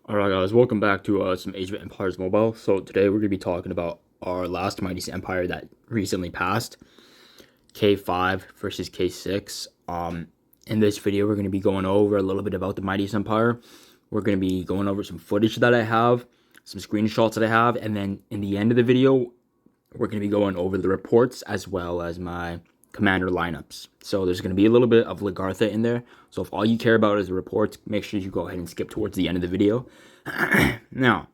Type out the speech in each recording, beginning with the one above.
Alright guys, welcome back to some Age of Empires Mobile. So today we're going to be talking about our last Mightiest Empire that recently passed, K5 versus K6. In this video we're going to be going over a little bit about the Mightiest Empire. We're going to be going over some footage that I have, some screenshots that I have, and then in the end of the video we're going to be going over the reports as well as my commander lineups. So there's going to be a little bit of Lagartha in there. So if all you care about is the reports, make sure you go ahead and skip towards the end of the video. Now,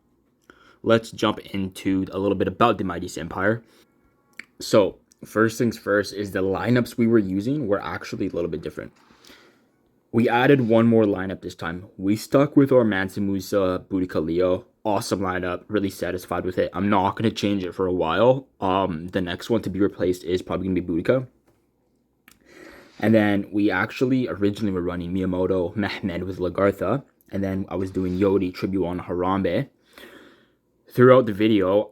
let's jump into a little bit about the Mightiest Empire. So first things first is the lineups we were using were actually a little bit different. We added one more lineup this time. We stuck with our Mansa Musa Boudica Leo. Awesome lineup, really satisfied with it. I'm not going to change it for a while. The next one to be replaced is probably going to be Boudica. And then we actually originally were running Miyamoto Mehmed with Lagartha. And then I was doing Yodi, Tribuon, Harambe. Throughout the video,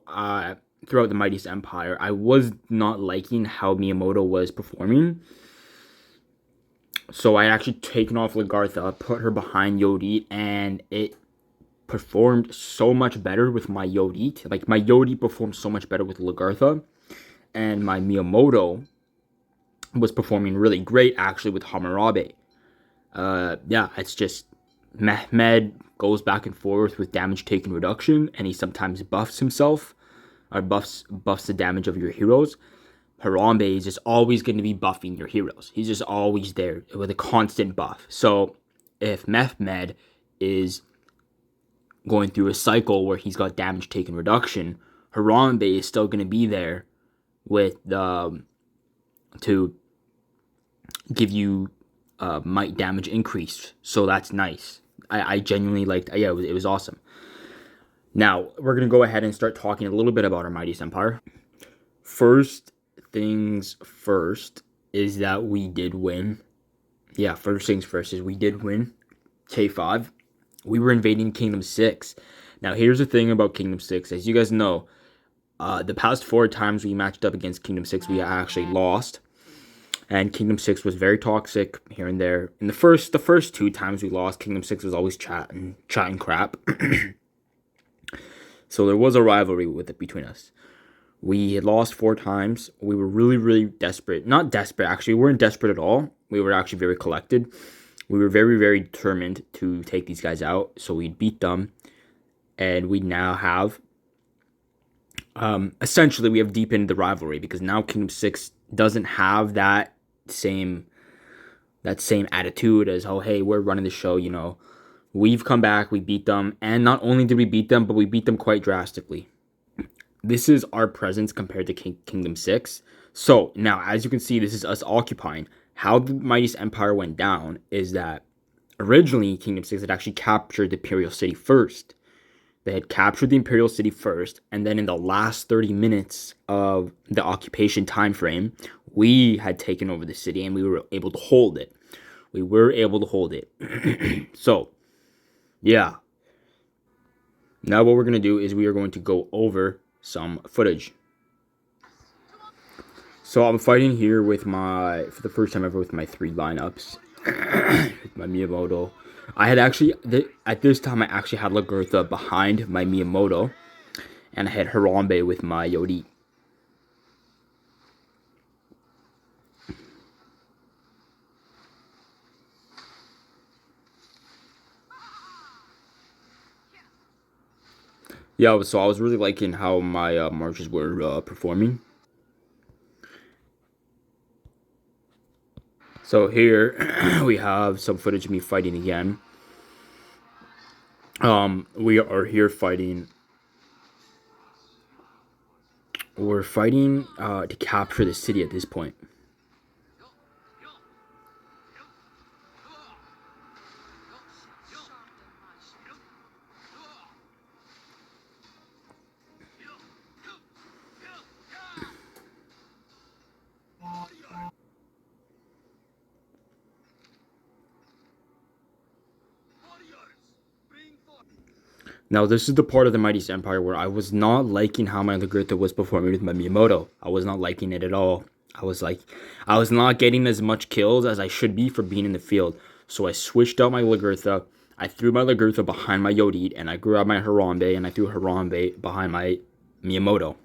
throughout the Mightiest Empire, I was not liking how Miyamoto was performing. So I actually taken off Lagartha, put her behind Yodi, and it performed so much better with my Yodi. Like, my Yodi performed so much better with Lagartha. And my Miyamoto was performing really great, actually, with Hammurabi. Yeah, it's just Mehmed goes back and forth with damage taken reduction, and he sometimes buffs himself, or buffs the damage of your heroes. Harambe is just always going to be buffing your heroes. He's just always there with a constant buff. So if Mehmed is going through a cycle where he's got damage taken reduction, Harambe is still going to be there with to give you might damage increased. So that's nice. I genuinely liked. Yeah, it was awesome. Now we're gonna go ahead and start talking a little bit about our Mightiest Empire. First things first is that we did win. Yeah, first things first is we did win K5. We were invading Kingdom 6. Now here's the thing about Kingdom 6. As you guys know, the past 4 times we matched up against Kingdom 6, we actually lost. And Kingdom 6 was very toxic here and there. In the first 2 times we lost, Kingdom 6 was always chatting crap. So there was a rivalry with it between us. We had lost 4 times. We were really, really desperate. Not desperate, actually. We weren't desperate at all. We were actually very collected. We were very, very determined to take these guys out. So we beat them. And we now have... essentially, we have deepened the rivalry. Because now Kingdom 6 doesn't have that same attitude as, oh, hey, we're running the show, you know. We've come back, we beat them, and not only did we beat them, but we beat them quite drastically. This is our presence compared to Kingdom 6. So now, as you can see, this is us occupying. How the Mightiest Empire went down is that originally Kingdom 6 had actually captured the Imperial City first. They had captured the Imperial City first, and then in the last 30 minutes of the occupation time frame, we had taken over the city, and we were able to hold it. So, yeah. Now what we're going to do is we are going to go over some footage. So I'm fighting here with for the first time ever with my 3 lineups. With my Miyamoto. I had actually, at this time, I actually had Lagartha behind my Miyamoto. And I had Harambe with my Yodi. Yeah, so I was really liking how my marches were performing. So here we have some footage of me fighting again. We are here fighting. We're fighting to capture the city at this point. Now, this is the part of the Mightiest Empire where I was not liking how my Lagartha was performing with my Miyamoto. I was not liking it at all. I was not getting as much kills as I should be for being in the field. So I switched out my Lagartha. I threw my Lagertha behind my Yodit, and I grabbed my Harambe, and I threw Harambe behind my Miyamoto.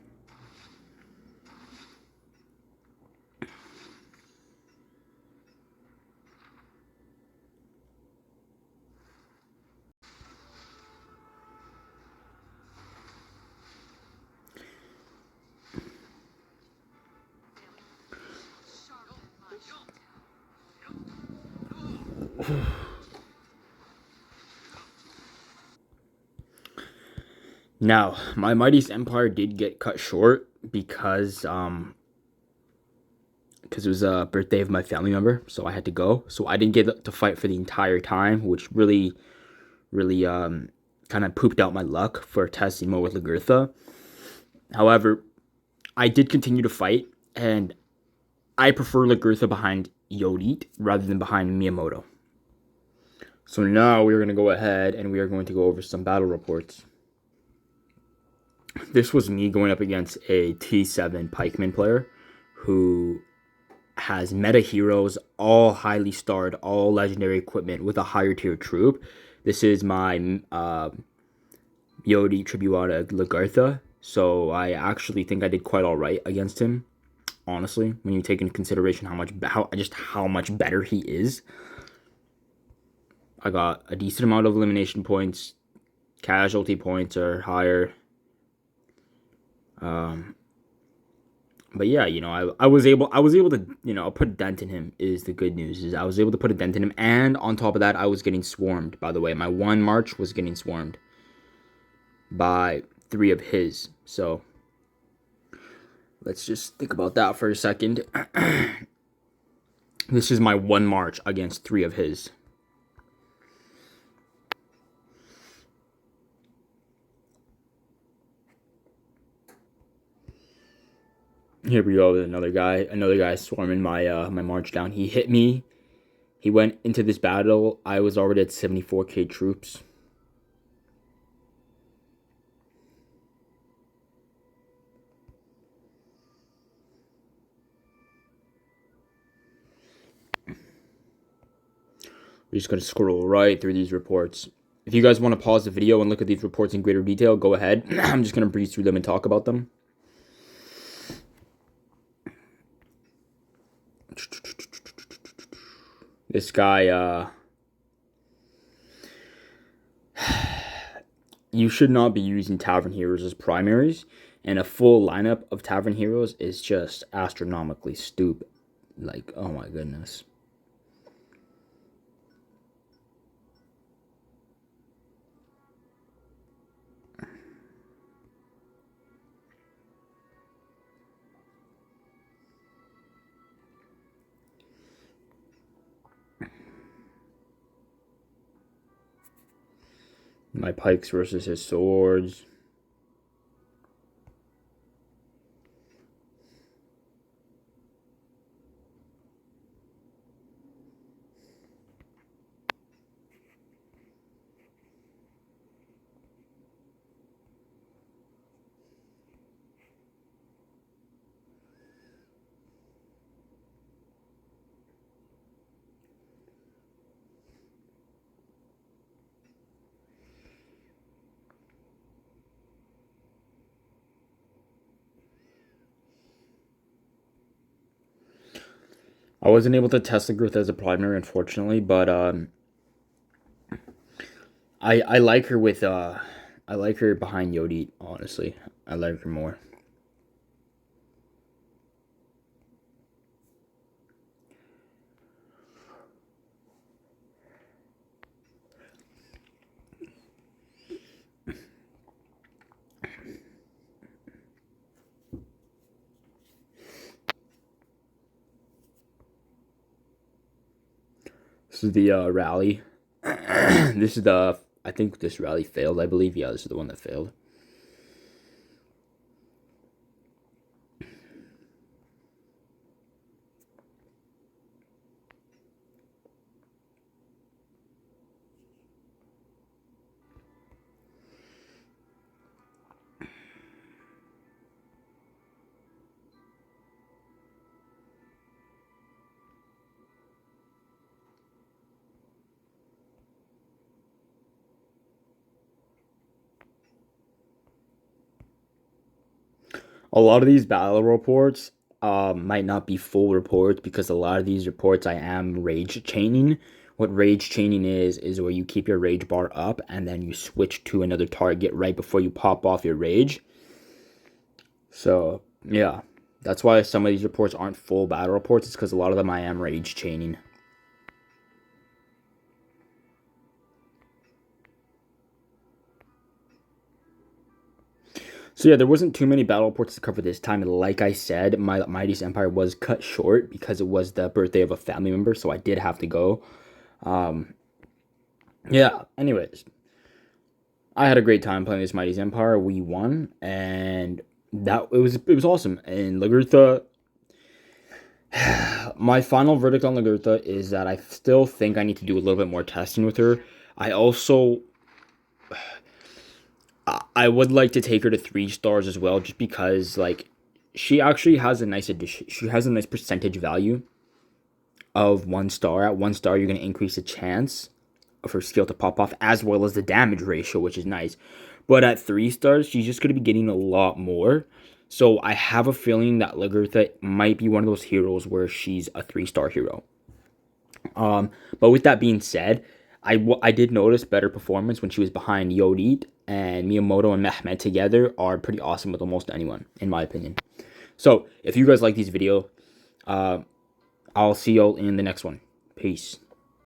Now, my Mightiest Empire did get cut short because it was a birthday of my family member, so I had to go. So I didn't get to fight for the entire time, which really kind of pooped out my luck for testing more with Lagertha. However, I did continue to fight, and I prefer Lagertha behind Yodit rather than behind Miyamoto. So now we're going to go ahead and we are going to go over some battle reports. This was me going up against a T7 Pikeman player who has meta heroes, all highly starred, all legendary equipment with a higher tier troop. This is my Yodi Tribuata Lagertha, so I actually think I did quite all right against him. Honestly, when you take into consideration how much better he is, I got a decent amount of elimination points, casualty points are higher. But yeah, I was able to, put a dent in him. Is the good news is I was able to put a dent in him, and on top of that, I was getting swarmed. By the way, my one march was getting swarmed by 3 of his. So let's just think about that for a second. This is my one march against 3 of his. Here we go with another guy swarming my march down. He hit me. He went into this battle. I was already at 74k troops. We're just going to scroll right through these reports. If you guys want to pause the video and look at these reports in greater detail, go ahead. I'm just going to breeze through them and talk about them. This guy, you should not be using Tavern Heroes as primaries, and a full lineup of Tavern Heroes is just astronomically stupid. Like, oh my goodness. My pikes versus his swords. I wasn't able to test the Girth as a primary, unfortunately, but I like her with I like her behind Yodi. Honestly, I like her more. This is the rally. This is the. I think this rally failed. I believe. Yeah, this is the one that failed. A lot of these battle reports might not be full reports because a lot of these reports I am rage chaining. What rage chaining is where you keep your rage bar up and then you switch to another target right before you pop off your rage. So, yeah. That's why some of these reports aren't full battle reports. It's because a lot of them I am rage chaining. So yeah, there wasn't too many battle reports to cover this time. Like I said, my Mightiest Empire was cut short because it was the birthday of a family member, so I did have to go. Yeah, anyways, I had a great time playing this Mightiest Empire. We won, and it was awesome. And Lagertha, my final verdict on Lagertha is that I still think I need to do a little bit more testing with her. I also I would like to take her to 3 stars as well, just because like she actually has a nice addition. She has a nice percentage value of 1 star. At 1 star, you're gonna increase the chance of her skill to pop off, as well as the damage ratio, which is nice. But at 3 stars, she's just gonna be getting a lot more. So I have a feeling that Lagertha might be one of those heroes where she's a 3 star hero. But with that being said, I did notice better performance when she was behind Yodit, and Miyamoto and Mehmet together are pretty awesome with almost anyone, in my opinion. So if you guys like this video, I'll see y'all in the next one. Peace.